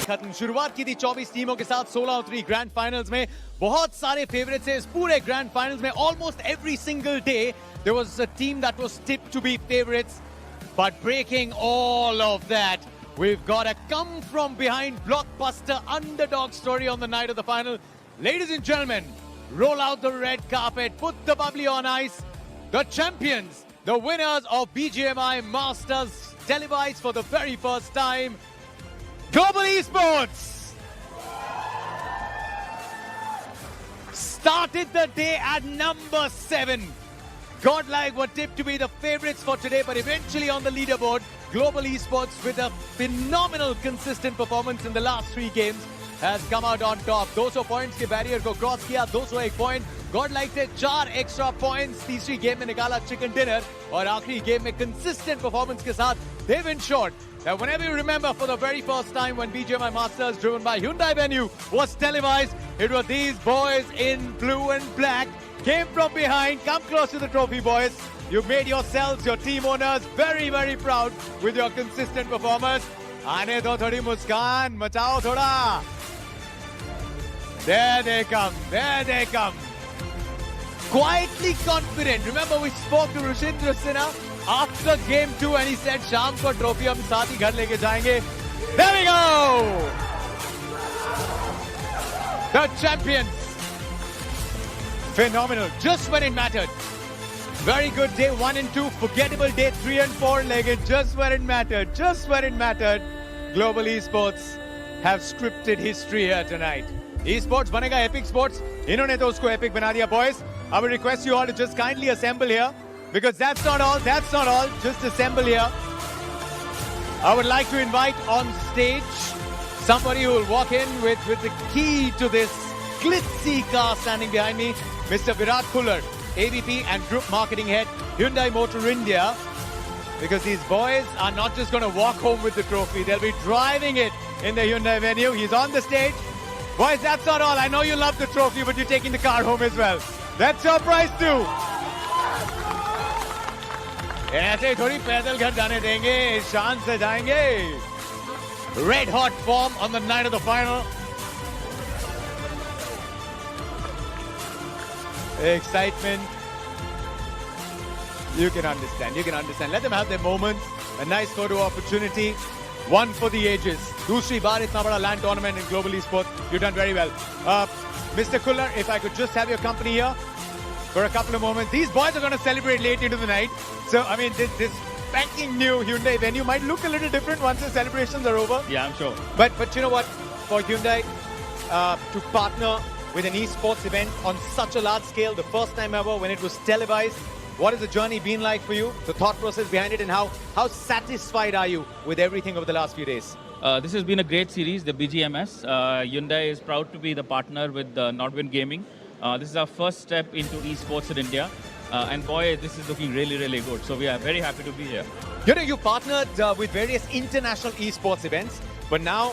खत्म। शुरुआत की थी 24 टीमों के साथ 16 उतरी ग्रैंड फाइनल्स में। बहुत सारे फेवरेट्स हैं इस पूरे ग्रैंड फाइनल्स में। Almost every single day there was a team that was tipped to be favorites. But breaking all of that, we've got a come from behind blockbuster underdog story on the night of the final. Ladies and gentlemen, roll out the red carpet, put the bubbly on ice. The champions, the winners of BGMI Masters, televised for the very first time, Global ESports. Started the day at number 7. Godlike were tipped to be the favorites for today, but eventually on the leaderboard, Global Esports, with a phenomenal consistent performance in the last 3 games, has come out on top. 200 points के barrier को cross किया, 201 point. Godlike से 4 extra points तीसरी game में निकाला chicken dinner, और आखिरी game में consistent performance के साथ they've ensured that whenever you remember for the very first time when BGMI Masters, driven by Hyundai Venue, was televised, it was these boys in blue and black. Came from behind, come close to the trophy, boys. You made yourselves, your team owners, very, very proud with your consistent performance. Aane do thodi muskaan, machao thoda. There they come, there they come. Quietly confident. Remember, we spoke to Rushindra Sinha after game 2 and he said, Sham ko trophy hum saath hi ghar leke jayenge. There we go! The champions. Phenomenal, just when it mattered. Very good day 1 and 2, forgettable day 3 and 4, legged just when it mattered, just when it mattered. Global Esports have scripted history here tonight. Esports banega epic sports. Inhone to usko epic bana diya, boys. I will request you all to just kindly assemble here, because that's not all, just assemble here. I would like to invite on stage somebody who will walk in with the key to this glitzy car standing behind me. Mr. Virat Kullar, AVP and Group Marketing Head, Hyundai Motor India. Because these boys are not just going to walk home with the trophy, they'll be driving it in the Hyundai venue. He's on the stage. Boys, that's not all. I know you love the trophy, but you're taking the car home as well. That's your prize too. ऐसे थोड़ी पैदल घर जाने देंगे, शान से जाएंगे. Red hot form on the night of the final. Excitement. You can understand. Let them have their moments. A nice photo opportunity. One for the ages. Dusri baar itna bada LAN tournament in Global Esports. You've done very well. Mr. Kullar, if I could just have your company here for a couple of moments. These boys are going to celebrate late into the night. So, I mean, this spanking new Hyundai venue might look a little different once the celebrations are over. Yeah, I'm sure. But you know what? For Hyundai to partner with an esports event on such a large scale, the first time ever when it was televised, what has the journey been like for you? The thought process behind it, and how satisfied are you with everything over the last few days? This has been a great series, the BGMS. Hyundai is proud to be the partner with Nodwin Gaming. This is our first step into esports in India. And boy, this is looking really, really good. So we are very happy to be here. You know, you partnered with various international esports events, but now,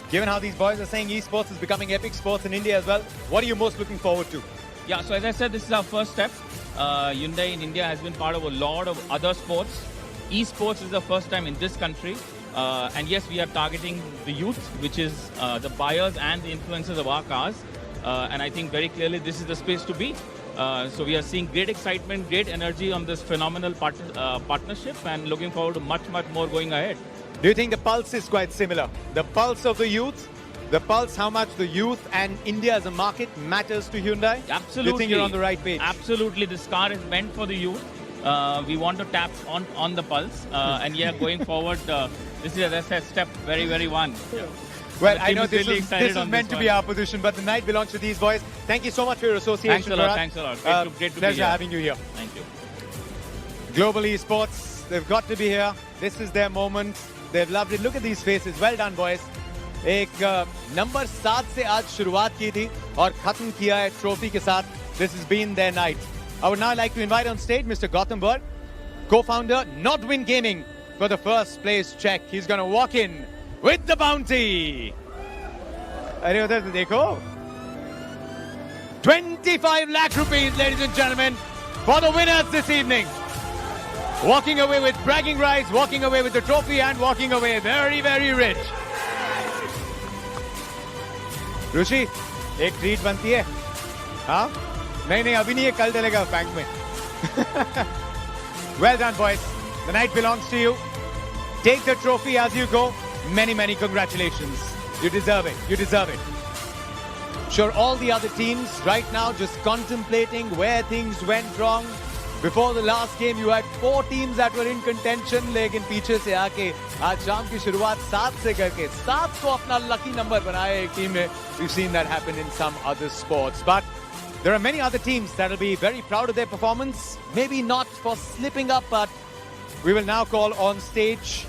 given how these boys are saying esports is becoming epic sports in India as well, what are you most looking forward to? Yeah, so as I said, this is our first step. Hyundai in India has been part of a lot of other sports. Esports is the first time in this country. And yes, we are targeting the youth, which is the buyers and the influencers of our cars. And I think very clearly this is the space to be. So we are seeing great excitement, great energy on this phenomenal partnership, and looking forward to much, much more going ahead. Do you think the pulse is quite similar? The pulse of the youth, the pulse how much the youth and India as a market matters to Hyundai? Absolutely. Do you think you're on the right page? Absolutely. This car is meant for the youth. We want to tap on the pulse. And yeah, going forward, this is, as I said, step very, very one. Yeah. Well, I know this is meant to be our position, but the night belongs to these boys. Thank you so much for your association. Thanks a lot. Great to be here. Pleasure having you here. Thank you. Global Esports, they've got to be here. This is their moment. They've loved it. Look at these faces. Well done, boys. एक number 7 से आज शुरुआत की थी और खत्म किया है ट्रॉफी के साथ. This has been their night. I would now like to invite on stage Mr. Gautam Bird, co-founder Nodwin Gaming, for the first place check. He's going to walk in with the bounty. अरे उधर से देखो. 25 lakh rupees, ladies and gentlemen, for the winners this evening. Walking away with bragging rights, walking away with the trophy, and walking away very, very rich. ऋषि एक treat बनती है हाँ नहीं अभी नहीं है कल डलेगा बैंक में Well done boys, the night belongs to you. Take the trophy as you go. Many congratulations. You deserve it. Sure, all the other teams right now just contemplating where things went wrong. Before the last game, you had 4 teams that were in contention. लेकिन पीछे से आके आज शाम की शुरुआत 7 से करके 7 को अपना lucky number बनाया एक टीम ने. We've seen that happen in some other sports. But there are many other teams that will be very proud of their performance. Maybe not for slipping up, but we will now call on stage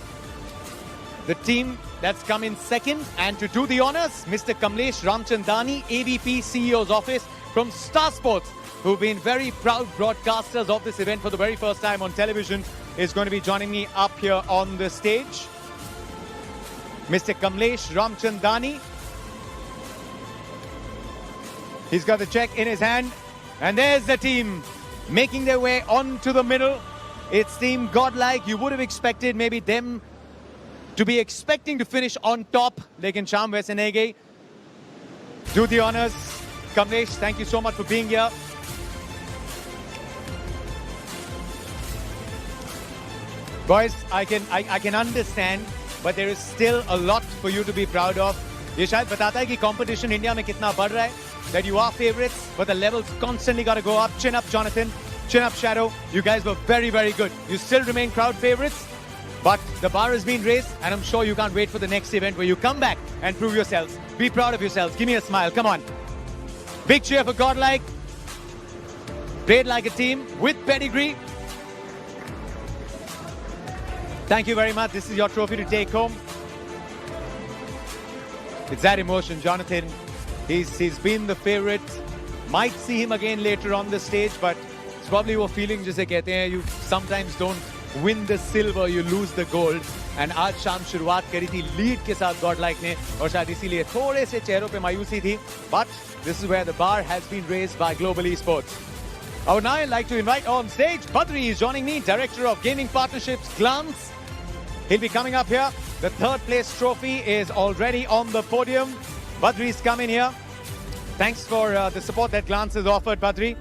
the team that's come in second. And to do the honors, Mr. Kamlesh Ramchandani, AVP CEO's office from Star Sports, who've been very proud broadcasters of this event for the very first time on television, is going to be joining me up here on the stage. Mr. Kamlesh Ramchandani. He's got the check in his hand. And there's the team making their way onto the middle. It's Team Godlike. You would have expected maybe them to be expecting to finish on top. Lekin Sham वैसे नहीं गई. Do the honors. Kamlesh, thank you so much for being here. Boys, I can understand, but there is still a lot for you to be proud of. ये शायद बताता है कि competition India में कितना बढ़ रहा है. That you are favorites, but the levels constantly got to go up. Chin up, Jonathan. Chin up, Shadow. You guys were very good. You still remain crowd favorites, but the bar has been raised, and I'm sure you can't wait for the next event where you come back and prove yourselves. Be proud of yourselves. Give me a smile. Come on. Big cheer for Godlike. Played like a team with pedigree. Thank you very much. This is your trophy to take home. It's that emotion, Jonathan. He's been the favorite. Might see him again later on the stage, but it's probably वो feeling जिसे कहते हैं, you sometimes don't win the silver, you lose the gold. And आज शाम शुरुआत करी थी lead के साथ Godlike ने, और शायद इसीलिए थोड़े से चेहरों पे मायूसी थी. But this is where the bar has been raised by Global Esports. I would now like to invite on stage Badri is joining me, Director of Gaming Partnerships, Glance. He'll be coming up here. The third place trophy is already on the podium. Badri's come in here. Thanks for the support that Glance has offered, Badri.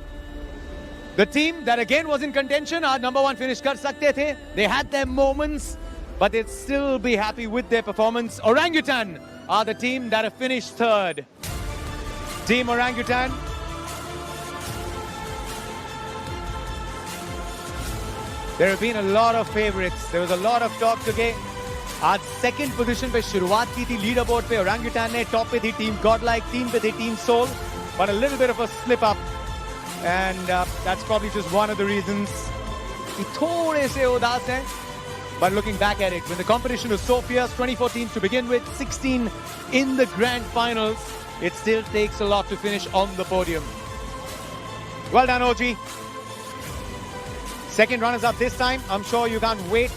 The team that again was in contention, our number 1 finish kar sakte the. They had their moments, but they'd still be happy with their performance. Orangutan are the team that have finished third. Team Orangutan. There have been a lot of favorites. There was a lot of talk today. आज second position पे शुरुआत की थी leaderboard पे Orangutan ने, top पे थी team Godlike, 3 पे थी team Soul, but a little bit of a slip up, and that's probably just one of the reasons कि थोड़े से उदास हैं. But looking back at it, when the competition was so fierce, 24 teams to begin with, 16 in the grand finals, it still takes a lot to finish on the podium. Well done, OG. Second runners up this time. I'm sure you can't wait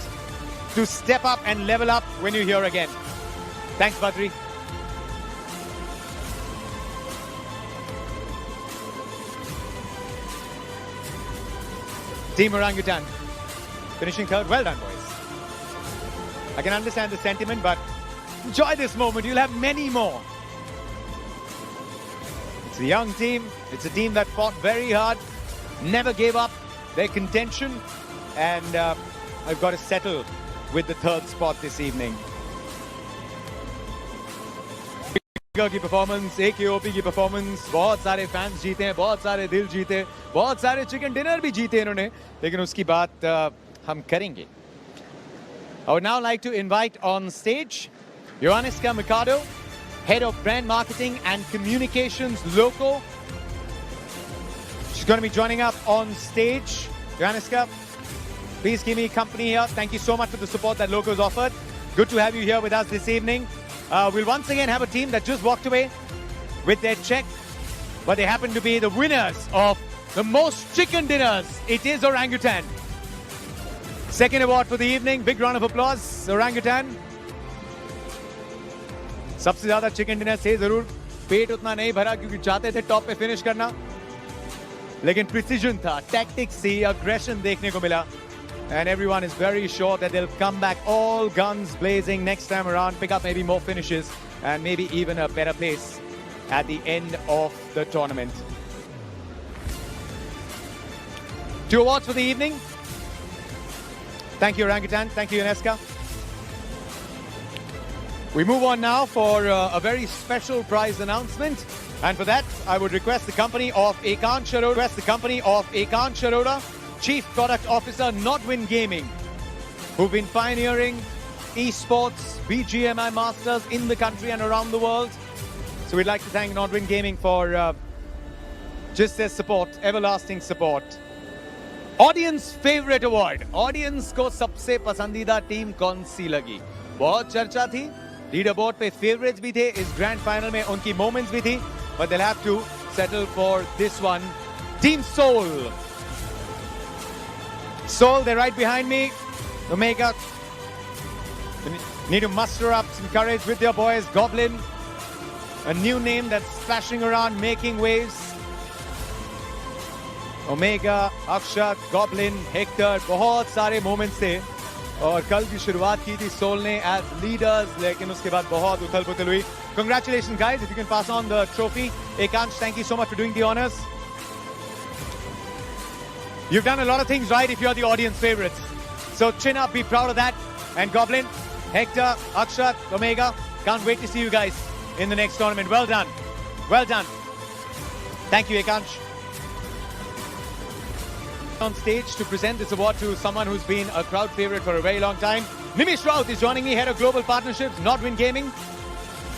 to step up and level up when you're here again. Thanks, Badri. Team Orangutan finishing third. Well done, boys. I can understand the sentiment, but enjoy this moment. You'll have many more. It's a young team. It's a team that fought very hard, never gave up their contention, and I've got to settle with the third spot this evening. की performance, AKOP की performance, बहुत सारे fans जीते हैं, बहुत सारे दिल जीते, बहुत सारे चिकन डिनर भी जीते इन्होंने, लेकिन उसकी बात हम करेंगे. I would now like to invite on stage Ioanniska Mikado, Head of Brand Marketing and Communications Loco. She's going to be joining up on stage. Ioanniska, please give me company here. Thank you so much for the support that Loco's offered. Good to have you here with us this evening. We'll once again have a team that just walked away with their check, but they happen to be the winners of the most chicken dinners. It is Orangutan. Second award for the evening. Big round of applause, Orangutan. सबसे ज़्यादा chicken dinner से ज़रूर पेट उतना नहीं भरा क्योंकि चाहते थे टॉप पे फिनिश करना, लेकिन प्रिसिजन था, टैक्टिक्स थी, अग्रेशन देखने को मिला. And everyone is very sure that they'll come back all guns blazing next time around, pick up maybe more finishes and maybe even a better place at the end of the tournament. 2 awards for the evening. Thank you, Orangutan. Thank you, Unesca. We move on now for a very special prize announcement. And for that, I would request the company of Ekant Sharoda, Chief Product Officer, Nodwin Gaming, who've been pioneering esports, BGMI masters in the country and around the world. So we'd like to thank Nodwin Gaming for just their support, everlasting support. Audience Favorite Award. Audience को सबसे पसंदीदा team कौन सी लगी? बहुत चर्चा थी. Leaderboard पे favorites भी थे. इस ग्रैंड फाइनल में उनकी moments भी थी. But they'll have to settle for this one. Team Soul. Soul, they're right behind me. Omega need to muster up some courage with their boys. Goblin, a new name that's splashing around, making waves. Omega, Akshat, Goblin, Hector, बहुत सारे moments थे और कल की शुरुआत की थी soul ने as leaders, लेकिन उसके बाद बहुत उथल-पुथल हुई. Congratulations, guys! If you can pass on the trophy. Ekansh, thank you so much for doing the honors. You've done a lot of things right if you're the audience favorites. So chin up, be proud of that. And Goblin, Hector, Akshat, Omega, can't wait to see you guys in the next tournament. Well done. Well done. Thank you, Ekansh. On stage to present this award to someone who's been a crowd favorite for a very long time. Nimish Raut is joining me, head of global partnerships, Nodwin Gaming.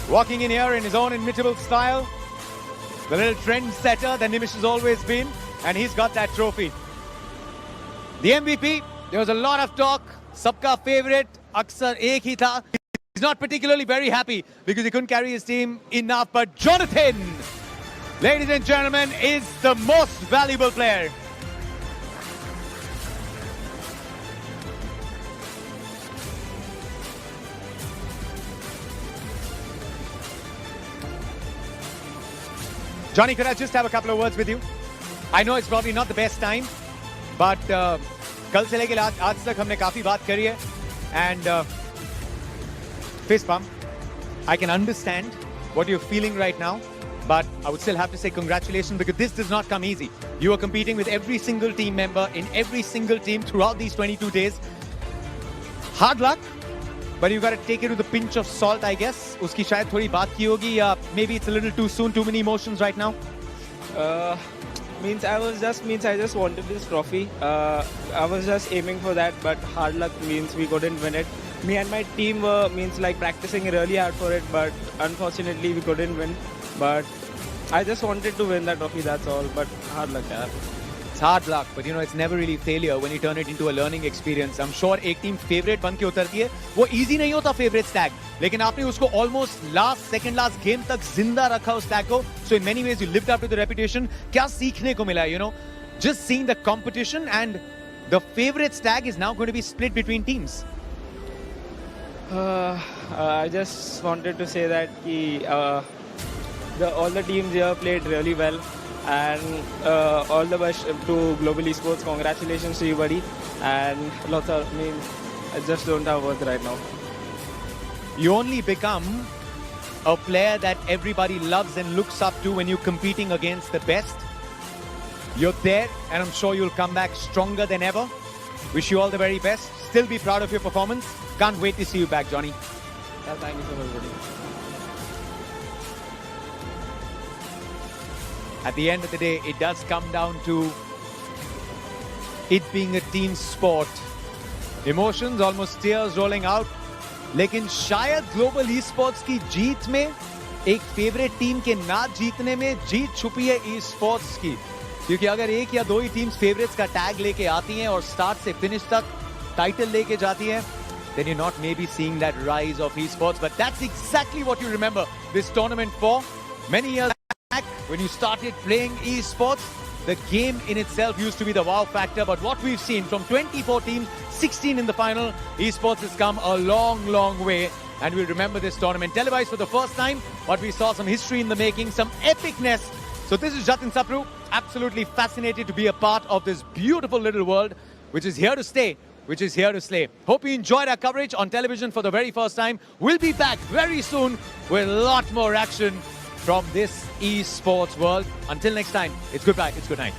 Walking in here in his own inimitable style. The little trendsetter that Nimish has always been. And he's got that trophy. The MVP, there was a lot of talk. Sabka favorite, Aksar ek hi tha. He's not particularly very happy because he couldn't carry his team enough. But Jonathan, ladies and gentlemen, is the most valuable player. Johnny, could I just have a couple of words with you? I know it's probably not the best time, but कल से लेकर आज तक हमने काफी बात करी है, and fist bump. I can understand what you're feeling right now, but I would still have to say congratulations because this does not come easy. You are competing with every single team member in every single team throughout these 22 days. Hard luck. But you got to take it with a pinch of salt, I guess. उसकी शायद थोड़ी बात की होगी या maybe it's a little too soon, too many emotions right now. I just wanted this trophy. I was just aiming for that, but hard luck means we couldn't win it. Me and my team were practicing really hard for it, but unfortunately we couldn't win. But I just wanted to win that trophy, that's all. But hard luck, yeah. It's hard luck, but you know, it's never really failure when you turn it into a learning experience. I'm sure एक team favorite बन के उतरती है, वो easy नहीं होता favorite tag, लेकिन आपने उसको almost second last game तक जिंदा रखा उस tag को. So in many ways you lived up to the reputation. क्या सीखने को मिला, you know? Just seeing the competition and the favorites tag is now going to be split between teams. I just wanted to say that all the teams here played really well. And all the best to Global Esports. Congratulations to you, buddy. And lots of I just don't have words right now. You only become a player that everybody loves and looks up to when you're competing against the best. You're there, and I'm sure you'll come back stronger than ever. Wish you all the very best. Still be proud of your performance. Can't wait to see you back, Johnny. Thank you so much, buddy. At the end of the day, it does come down to it being a team sport. Emotions, almost tears rolling out. लेकिन शायद global esports की जीत में एक favourite team के ना जीतने में जीत छुपी है esports की. क्योंकि अगर एक या दो ही टीम्स फेवरेट्स का टैग लेके आती हैं और स्टार्ट से फिनिश तक टाइटल लेके जाती हैं, then you're not maybe seeing that rise of esports. But that's exactly what you remember this tournament for. Many years back, when you started playing esports, the game in itself used to be the wow factor. But what we've seen from 24 teams, 16 in the final, esports has come a long, long way. And we'll remember this tournament televised for the first time. But we saw some history in the making, some epicness. So this is Jatin Sapru, absolutely fascinated to be a part of this beautiful little world, which is here to stay, which is here to slay. Hope you enjoyed our coverage on television for the very first time. We'll be back very soon with a lot more action. from this esports world. Until next time, it's goodbye, it's good night.